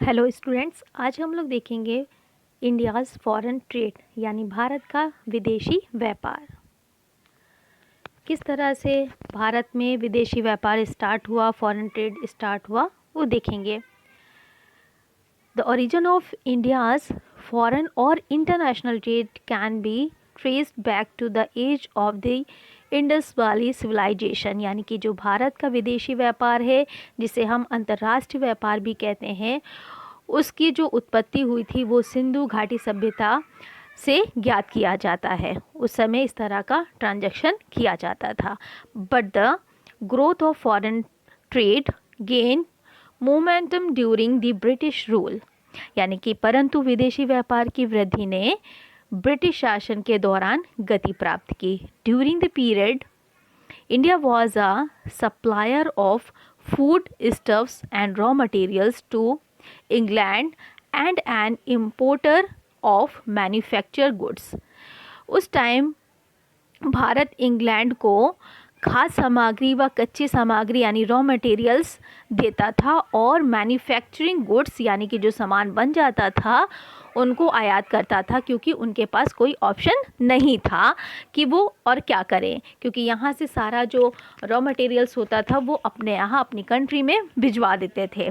Hello students, आज हम लोग देखेंगे इंडियाज़ फॉरेन ट्रेड यानी भारत का विदेशी व्यापार। किस तरह से भारत में विदेशी व्यापार स्टार्ट हुआ, फॉरेन ट्रेड स्टार्ट हुआ, वो देखेंगे। The origin of India's foreign और international trade can be traced back to the age of the Indus valley civilisation, यानी कि जो भारत का विदेशी व्यापार है, जिसे हम अंतर्राष्ट्रीय व्यापार भी कहते हैं, उसकी जो उत्पत्ति हुई थी वो सिंधु घाटी सभ्यता से ज्ञात किया जाता है। उस समय इस तरह का ट्रांजैक्शन किया जाता था। But the growth of foreign trade gain momentum during the British rule, यानी कि परंतु विदेशी व्यापार की वृद्धि ने ब्रिटिश शासन के दौरान गति प्राप्त की। During the period India was a supplier of food stuffs and raw materials to England and an importer of manufacture goods. उस टाइम भारत इंग्लैंड को खाद्य सामग्री व कच्ची सामग्री यानी रॉ मटेरियल्स देता था और मैन्युफैक्चरिंग गुड्स यानी कि जो सामान बन जाता था उनको आयात करता था, क्योंकि उनके पास कोई ऑप्शन नहीं था कि वो और क्या करें, क्योंकि यहाँ से सारा जो रॉ मटेरियल्स होता था वो अपने यहाँ अपनी कंट्री में भिजवा देते थे।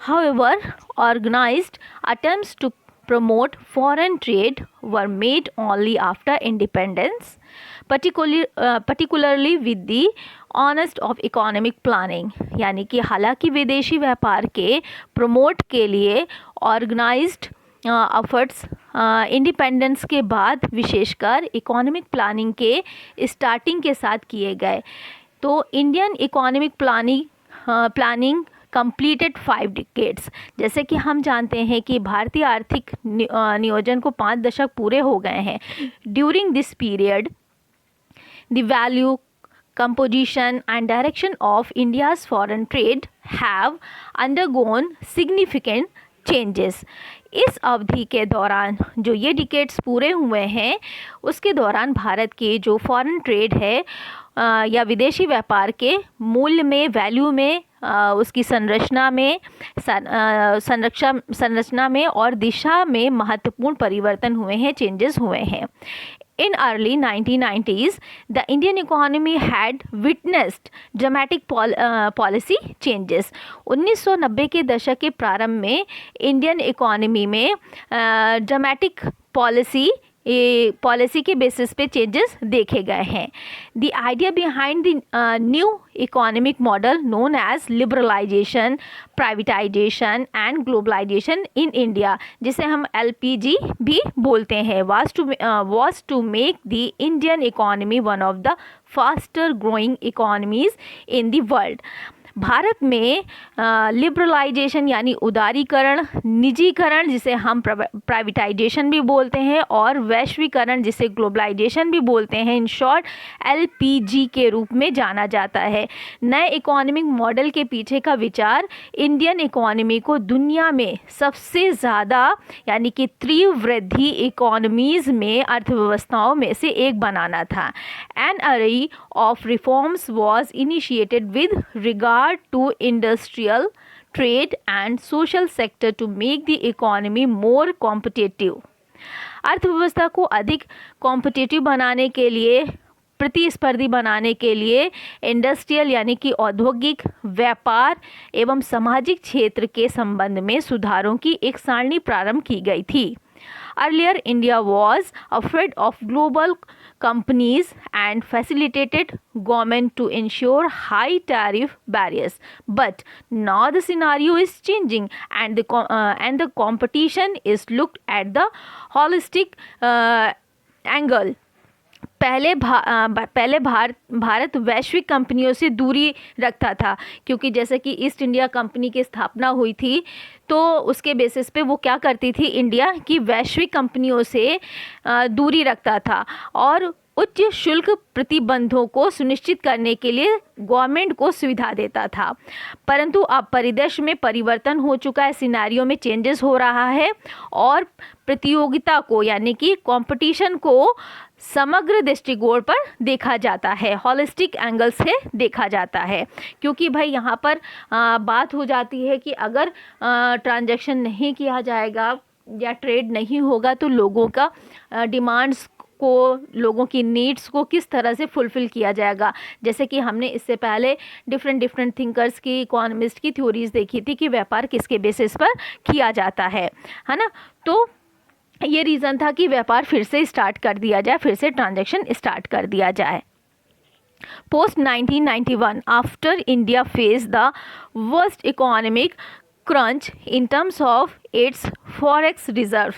However, organized attempts to promote foreign trade were made only after independence, particularly with the honest of economic planning, यानी कि हालांकि विदेशी व्यापार के प्रमोट के लिए ऑर्गेनाइज्ड एफर्ट्स इंडिपेंडेंस के बाद विशेषकर इकोनॉमिक प्लानिंग के स्टार्टिंग के साथ किए गए। तो Indian economic planning completed 5 decades। जैसे कि हम जानते हैं कि भारतीय आर्थिक नियोजन को 5 दशक पूरे हो गए हैं। During this period the value composition and direction of India's foreign trade have undergone significant changes। इस अवधि के दौरान जो ये डिकेड्स पूरे हुए हैं उसके दौरान भारत की जो फॉरेन ट्रेड है या विदेशी व्यापार के मूल्य में, वैल्यू में, उसकी संरचना में और दिशा में महत्वपूर्ण परिवर्तन हुए हैं, चेंजेस हुए हैं। In early 1990s, the Indian economy had witnessed dramatic policy changes। 1990 के दशक के प्रारंभ में इंडियन इकोनॉमी में ड्रामेटिक पॉलिसी के बेसिस पे चेंजेस देखे गए हैं। The idea behind the new economic model known as liberalization, privatization and globalization in India, जिसे हम LPG भी बोलते हैं, was to make the Indian economy one of the faster growing economies in the world। Bharat में liberalisation यानी उदारीकरण, निजीकरण जिसे हम प्राइवेटाइजेशन भी बोलते हैं, और वैश्वीकरण जिसे ग्लोबलाइजेशन भी बोलते हैं, इन शॉर्ट LPG के रूप में जाना जाता है। नए इकोनॉमिक मॉडल के पीछे का विचार इंडियन इकोनॉमी को दुनिया में सबसे ज़्यादा यानी कि तीव्र वृद्धि इकोनॉमीज़ में, अर्थव्यवस्थाओं में से एक बनाना था। एन अरे of reforms was initiated with regard to industrial, trade and social sector to make the economy more competitive। अर्थव्यवस्था को अधिक कॉम्पिटिटिव बनाने के लिए, प्रतिस्पर्धी बनाने के लिए इंडस्ट्रियल यानी कि औद्योगिक, व्यापार एवं सामाजिक क्षेत्र के संबंध में सुधारों की एक सारणी प्रारंभ की गई थी। Earlier, India was afraid of global companies and facilitated government to ensure high tariff barriers. But now the scenario is changing, and the competition is looked at the holistic angle। पहले भारत वैश्विक कंपनियों से दूरी रखता था, क्योंकि जैसे कि ईस्ट इंडिया कंपनी की स्थापना हुई थी तो उसके बेसिस पे वो क्या करती थी, इंडिया की वैश्विक कंपनियों से दूरी रखता था और उच्च शुल्क प्रतिबंधों को सुनिश्चित करने के लिए गवर्नमेंट को सुविधा देता था। परंतु अब परिदृश्य में परिवर्तन हो चुका है, सिनेरियो में चेंजेस हो रहा है और प्रतियोगिता को यानी कि कंपटीशन को समग्र दृष्टिकोण पर देखा जाता है, हॉलिस्टिक एंगल से देखा जाता है। क्योंकि भाई यहाँ पर बात हो जाती है कि अगर ट्रांजैक्शन नहीं किया जाएगा या ट्रेड नहीं होगा तो लोगों का डिमांड्स को, लोगों की नीड्स को किस तरह से फुलफ़िल किया जाएगा। जैसे कि हमने इससे पहले डिफरेंट थिंकर्स की, इकोनॉमिस्ट की थ्योरीज देखी थी कि व्यापार किसके बेसिस पर किया जाता है ना। तो ये रीज़न था कि व्यापार फिर से स्टार्ट कर दिया जाए, फिर से ट्रांजैक्शन स्टार्ट कर दिया जाए। Post 1991 after India face the worst economic crunch in terms of its forex reserve,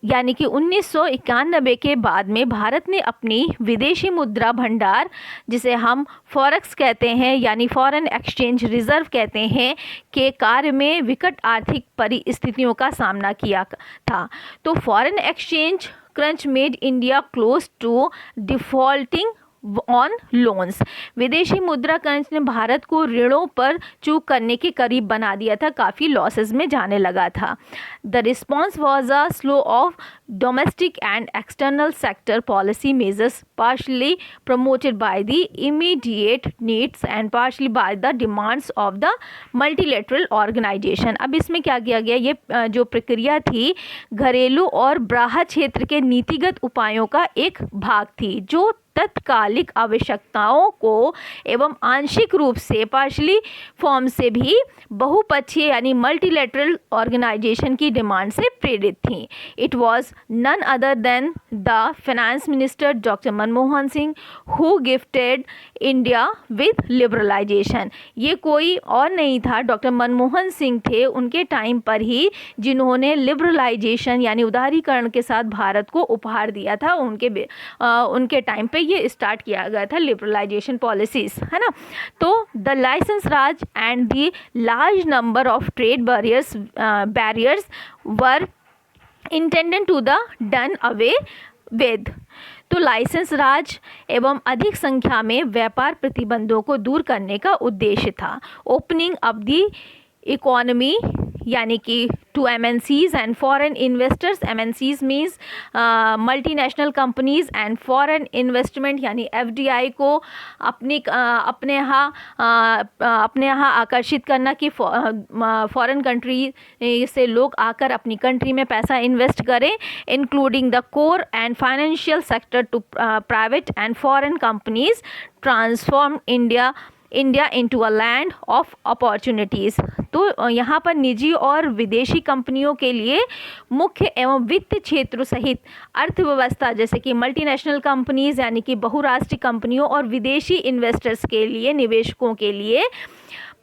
यानी कि 1991 के बाद में भारत ने अपनी विदेशी मुद्रा भंडार, जिसे हम फॉरेक्स कहते हैं यानी फॉरेन एक्सचेंज रिजर्व कहते हैं, के कार्य में विकट आर्थिक परिस्थितियों का सामना किया था। तो foreign exchange crunch made India close to defaulting on loans, विदेशी मुद्रा क्रंच ने भारत को ऋणों पर चूक करने के करीब बना दिया था, काफ़ी लॉसेस में जाने लगा था। The response was a slow of domestic and external sector policy measures partially promoted by the immediate needs and partially by the demands of the multilateral organization. अब इसमें क्या किया गया, ये जो प्रक्रिया थी घरेलू और बाह्य क्षेत्र के नीतिगत उपायों का एक भाग थी, जो तत्कालिक आवश्यकताओं को एवं आंशिक रूप से पार्शली फॉर्म से भी बहुपक्षीय यानी मल्टीलेटरल ऑर्गेनाइजेशन की डिमांड से प्रेरित थी। It was none other than the finance minister doctor Manmohan Singh who gifted India with liberalization. ये कोई और नहीं था, डॉक्टर मनमोहन सिंह थे उनके टाइम पर ही जिन्होंने लिबरलाइजेशन यानी उदारीकरण के साथ भारत को उपहार दिया था। उनके टाइम पे ये स्टार्ट किया गया था लिबरलाइजेशन पॉलिसीज, है ना। तो the licence raj and the large number of trade barriers were intended to the done away with. तो लाइसेंस राज एवं अधिक संख्या में व्यापार प्रतिबंधों को दूर करने का उद्देश्य था। ओपनिंग अप द इकोनॉमी यानी कि to MNCs and foreign investors, MNCs means multinational companies and foreign investment यानी FDI को अपने यहाँ आकर्षित करना कि फॉरेन कंट्री से लोग आकर अपनी कंट्री में पैसा इन्वेस्ट करें, including the core and financial sector to private and foreign companies transform India into a land of opportunities. तो यहाँ पर निजी और विदेशी कंपनियों के लिए मुख्य एवं वित्त क्षेत्र सहित अर्थव्यवस्था जैसे कि मल्टीनेशनल कंपनीज यानी कि बहुराष्ट्रीय कंपनियों और विदेशी इन्वेस्टर्स के लिए, निवेशकों के लिए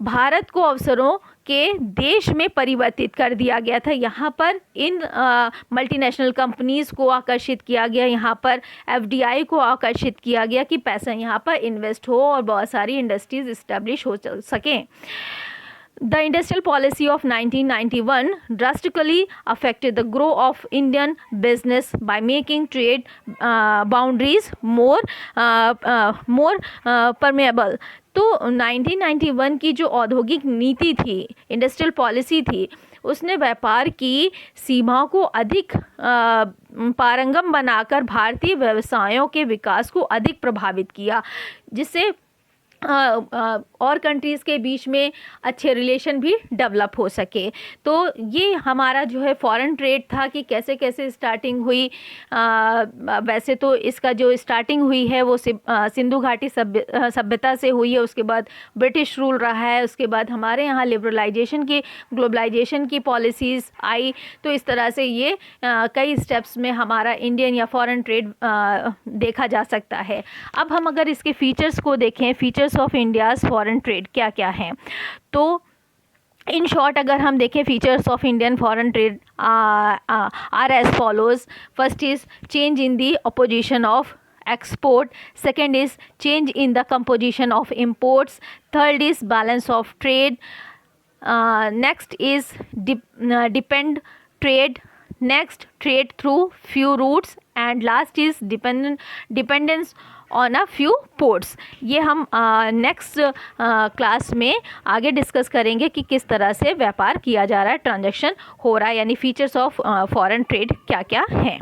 भारत को अवसरों के देश में परिवर्तित कर दिया गया था। यहाँ पर इन मल्टीनेशनल कंपनीज़ को आकर्षित किया गया, यहाँ पर FDI को आकर्षित किया गया कि पैसा यहाँ पर इन्वेस्ट हो और बहुत सारी इंडस्ट्रीज इस्टेब्लिश हो सकें। The industrial policy of 1991 drastically affected the growth of Indian business by making trade boundaries more permeable. तो 1991 की जो औद्योगिक नीति थी, इंडस्ट्रियल पॉलिसी थी, उसने व्यापार की सीमाओं को अधिक पारंगम बनाकर भारतीय व्यवसायों के विकास को अधिक प्रभावित किया, जिससे और कंट्रीज़ के बीच में अच्छे रिलेशन भी डेवलप हो सके। तो ये हमारा जो है फॉरेन ट्रेड था कि कैसे कैसे स्टार्टिंग हुई। वैसे तो इसका जो स्टार्टिंग हुई है वो सिंधु घाटी सभ्यता से हुई है, उसके बाद ब्रिटिश रूल रहा है, उसके बाद हमारे यहाँ लिबरलाइजेशन की, ग्लोबलाइजेशन की पॉलिसीज़ आई। तो इस तरह से ये कई स्टेप्स में हमारा इंडियन या फॉरेन ट्रेड देखा जा सकता है। अब हम अगर इसके फीचर्स को देखें, features of India's foreign trade क्या क्या हैं, तो इन शॉर्ट अगर हम देखें features of Indian foreign trade are as follows. First is change in the opposition of export, second is change in the composition of imports, third is balance of trade, next is depend trade, next trade through few routes, and last is dependence on a few ports. ये हम next class में आगे discuss करेंगे कि किस तरह से व्यापार किया जा रहा है, ट्रांजैक्शन हो रहा है, यानी फीचर्स ऑफ फॉरेन ट्रेड क्या क्या हैं।